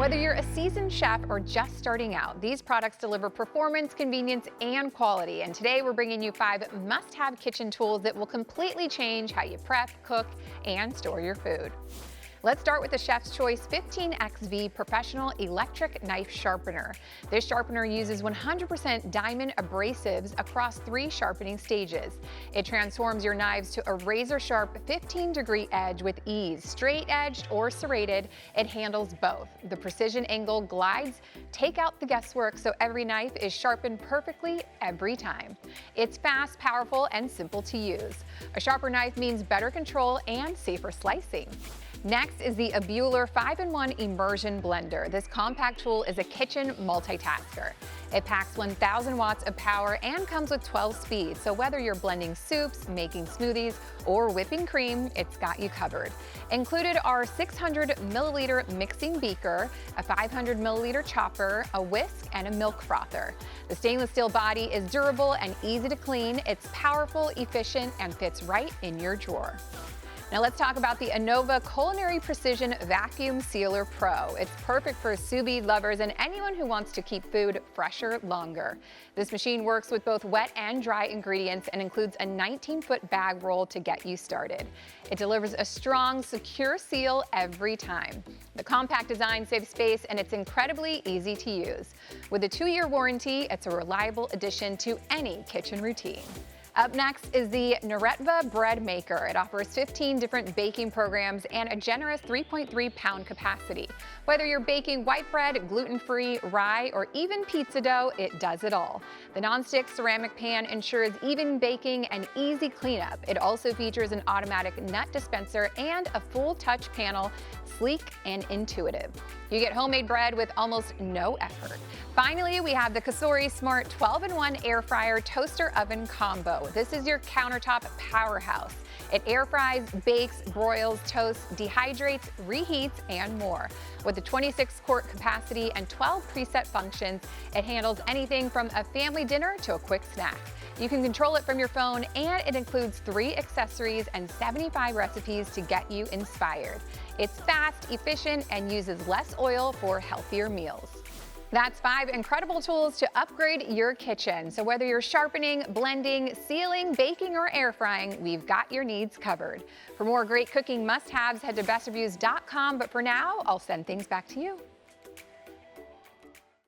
Whether you're a seasoned chef or just starting out, these products deliver performance, convenience, and quality. And today we're bringing you 5 must-have kitchen tools that will completely change how you prep, cook, and store your food. Let's start with the Chef's Choice 15XV Professional Electric Knife Sharpener. This sharpener uses 100% diamond abrasives across 3 sharpening stages. It transforms your knives to a razor-sharp 15-degree edge with ease. Straight-edged or serrated, it handles both. The precision angle glides take out the guesswork, so every knife is sharpened perfectly every time. It's fast, powerful, and simple to use. A sharper knife means better control and safer slicing. Next is the Abueler 5-in-1 Immersion Blender. This compact tool is a kitchen multitasker. It packs 1,000 watts of power and comes with 12 speeds, so whether you're blending soups, making smoothies, or whipping cream, it's got you covered. Included are 600 milliliter mixing beaker, a 500 milliliter chopper, a whisk, and a milk frother. The stainless steel body is durable and easy to clean. It's powerful, efficient, and fits right in your drawer. Now let's talk about the Innova Culinary Precision Vacuum Sealer Pro. It's perfect for sous vide lovers and anyone who wants to keep food fresher longer. This machine works with both wet and dry ingredients and includes a 19-foot bag roll to get you started. It delivers a strong, secure seal every time. The compact design saves space and it's incredibly easy to use. With a 2-year warranty, it's a reliable addition to any kitchen routine. Up next is the Naretva Bread Maker. It offers 15 different baking programs and a generous 3.3-pound capacity. Whether you're baking white bread, gluten-free, rye, or even pizza dough, it does it all. The nonstick ceramic pan ensures even baking and easy cleanup. It also features an automatic nut dispenser and a full-touch panel, sleek and intuitive. You get homemade bread with almost no effort. Finally, we have the Cosori Smart 12-in-1 Air Fryer Toaster Oven Combo. This is your countertop powerhouse. It air fries, bakes, broils, toasts, dehydrates, reheats, and more. With a 26-quart capacity and 12 preset functions, it handles anything from a family dinner to a quick snack. You can control it from your phone, and it includes 3 accessories and 75 recipes to get you inspired. It's fast, efficient, and uses less oil for healthier meals. That's 5 incredible tools to upgrade your kitchen. So whether you're sharpening, blending, sealing, baking, or air frying, we've got your needs covered. For more great cooking must-haves, head to bestreviews.com. But for now, I'll send things back to you.